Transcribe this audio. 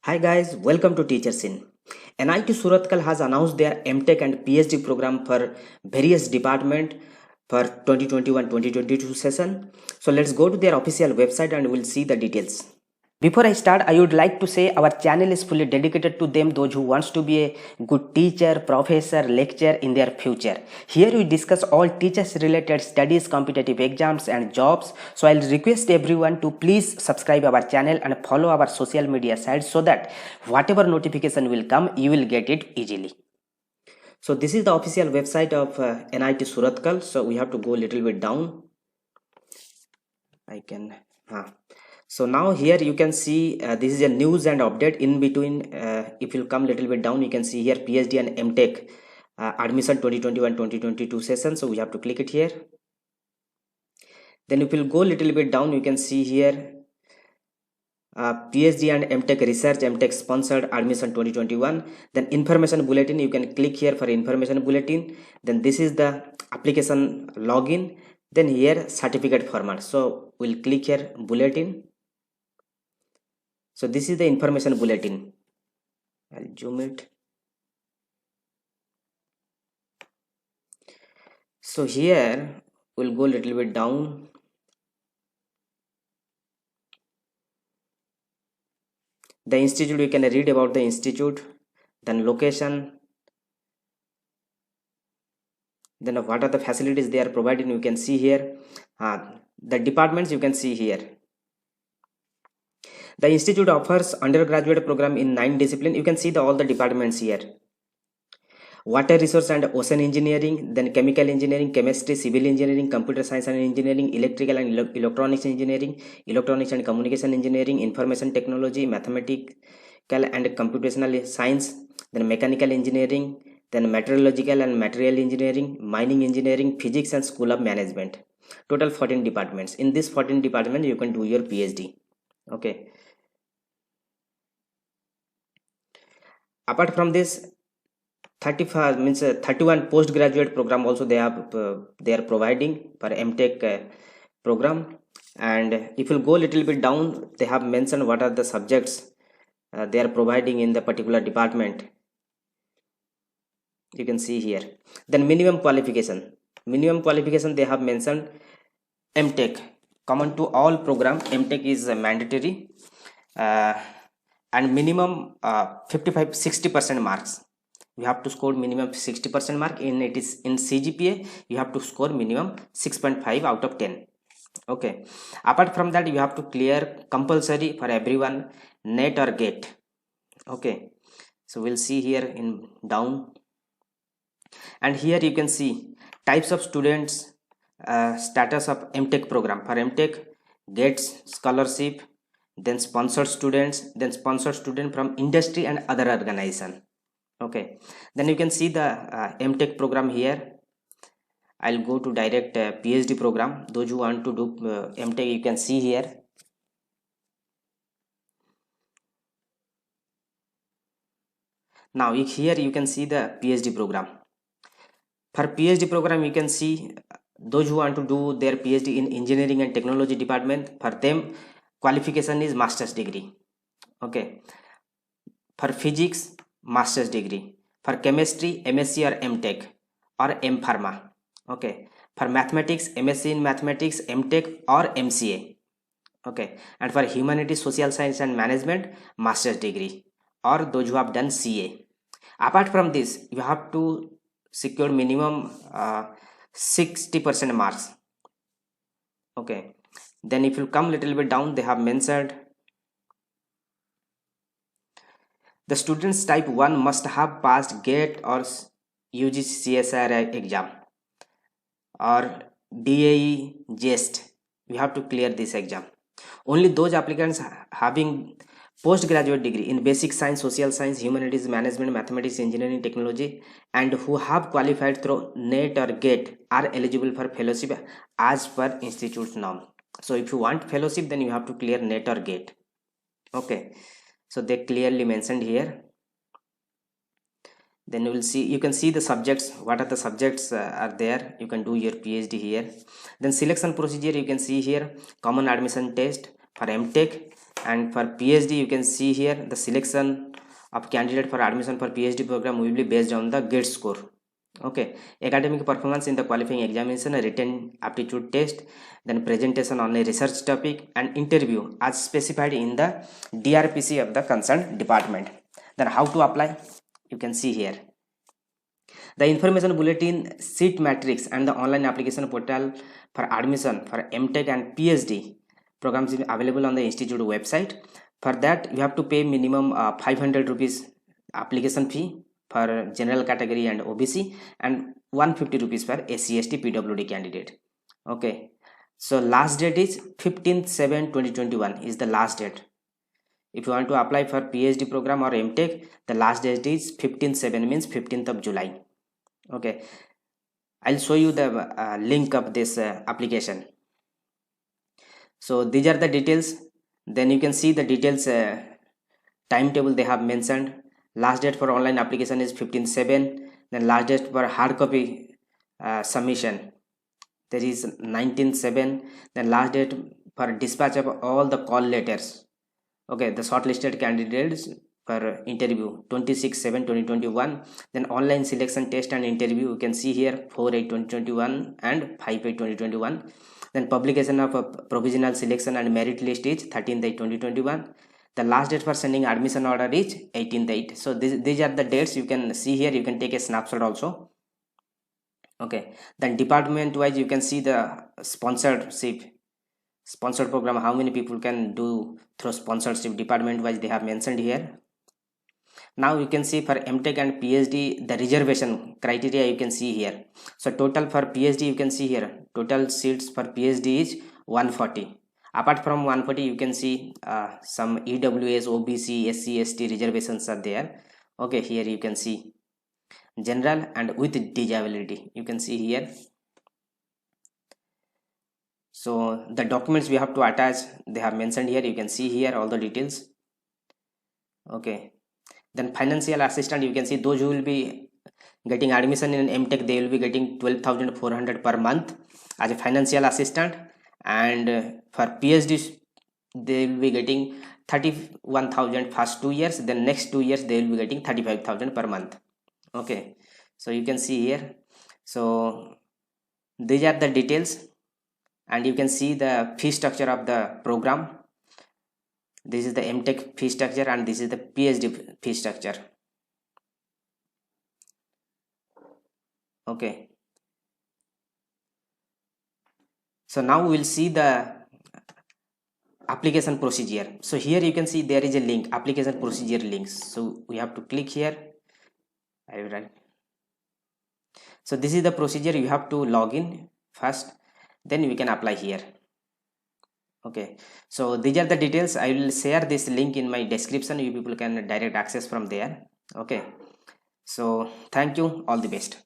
Hi guys, welcome to Teachers In. NIT Surathkal has announced their MTech and PhD program for various department for 2021-2022 session. So let's go to their official website and we'll see the details. Before I start, I would like to say our channel is fully dedicated to them, those who wants to be a good teacher, professor, lecturer in their future. Here we discuss all teachers related studies, competitive exams and jobs. So I'll request everyone to please subscribe our channel and follow our social media sites so that whatever notification will come, you will get it easily. So this is the official website of NIT Surathkal. So we have to go a little bit down. So now here you can see this is a news and update in between. If you come little bit down, you can see here PhD and MTech admission 2021-2022 session. So we have to click it here. Then if you go little bit down, you can see here PhD and MTech research MTech sponsored admission 2021. Then information bulletin, you can click here for information bulletin. Then this is the application login. Then here certificate format. So we'll click here bulletin. So this is the information bulletin. I'll zoom it. So here we'll go a little bit down. The institute, you can read about the institute, then location, then what are the facilities they are providing, you can see here. The departments you can see here. The institute offers undergraduate program in 9 disciplines. You can see all the departments here. Water resource and ocean engineering, then chemical engineering, chemistry, civil engineering, computer science and engineering, electrical and electronics engineering, electronics and communication engineering, information technology, mathematical and computational science, then mechanical engineering, then meteorological and material engineering, mining engineering, physics and school of management. Total 14 departments. In this 14 departments you can do your PhD. Okay. Apart from this, 35 means 31 postgraduate program also they are providing for MTech program. And if you go a little bit down, they have mentioned what are the subjects they are providing in the particular department. You can see here. Then minimum qualification they have mentioned MTech common to all program. MTech is mandatory and minimum 55-60% marks. You have to score minimum 60% mark. In it is in CGPA you have to score minimum 6.5 out of 10. Okay. Apart from that, you have to clear compulsory for everyone NET or GATE. Okay. So we'll see here in down, and here you can see types of students, status of MTech program. For MTech, GATE scholarship, then sponsored students, then sponsored student from industry and other organization. Okay, then you can see the MTech program here. I'll go to direct PhD program. Those who want to do MTech, you can see here. Now here you can see the PhD program. For PhD program, you can see those who want to do their PhD in engineering and technology department. For them, qualification is master's degree. Okay. For physics, master's degree. For chemistry, MSc or MTech or M Pharma. Okay. For mathematics, MSc in mathematics, MTech or MCA. Okay. And for humanities, social science and management, master's degree, or those who have done CA. Apart from this, you have to secure minimum 60% marks. Okay. Then if you come little bit down, they have mentioned the students type 1 must have passed GATE or UGC CSIR exam or DAE GEST. You have to clear this exam. Only those applicants having postgraduate degree in basic science, social science, humanities, management, mathematics, engineering, technology, and who have qualified through NET or GATE are eligible for fellowship as per institute's norm. So if you want fellowship, then you have to clear NET or GATE. Okay. So they clearly mentioned here. Then you will see, you can see the subjects, what are the subjects are there. You can do your PhD here. Then selection procedure, you can see here, common admission test for MTech, And for PhD, you can see here the selection of candidate for admission for PhD program will be based on the GATE score. Okay, academic performance in the qualifying examination, a written aptitude test, then presentation on a research topic, and interview as specified in the DRPC of the concerned department. Then how to apply? You can see here. The information bulletin, seat matrix, and the online application portal for admission for MTech and PhD programs is available on the institute website. For that, you have to pay minimum 500 rupees application fee for general category and OBC, and 150 rupees for SC ST PWD candidate. Okay, so last date is 15/7/2021 is the last date. If you want to apply for PhD program or MTech, the last date is 15/7, means 15th of July. Okay, I'll show you the link of this application. So these are the details. Then you can see the details timetable they have mentioned. Last date for online application is 15/7. Then last date for hard copy submission, there is 19/7. Then last date for dispatch of all the call letters. Okay, the shortlisted candidates for interview 26/7/2021. Then online selection test and interview, you can see here 4/8/2021 and 5/8/2021. Then publication of a provisional selection and merit list is 13/8/2021. The last date for sending admission order is 18/8. So these are the dates you can see here. You can take a snapshot also. Okay, then department wise you can see the sponsorship program, how many people can do through sponsorship. Department wise they have mentioned here. Now you can see for MTech and PhD the reservation criteria you can see here. So total for PhD you can see here, total seats for PhD is 140. Apart from 140 you can see some EWS, OBC, SC, ST reservations are there. Okay, here you can see general and with disability, you can see here. So the documents we have to attach, they have mentioned here. You can see here all the details. Okay, then financial assistant, you can see those who will be getting admission in MTech, they will be getting 12,400 per month as a financial assistant, and for PhD they will be getting 31,000 first 2 years, then next 2 years they will be getting 35,000 per month. Okay, so you can see here. So these are the details, and you can see the fee structure of the program. This is the MTech fee structure and this is the PhD fee structure. Okay, so now we will see the application procedure. So here you can see there is a link, application procedure links. So we have to click here. So this is the procedure. You have to log in first, then we can apply here. Okay, so these are the details. I will share this link in my description. You people can direct access from there. Okay, so thank you, all the best.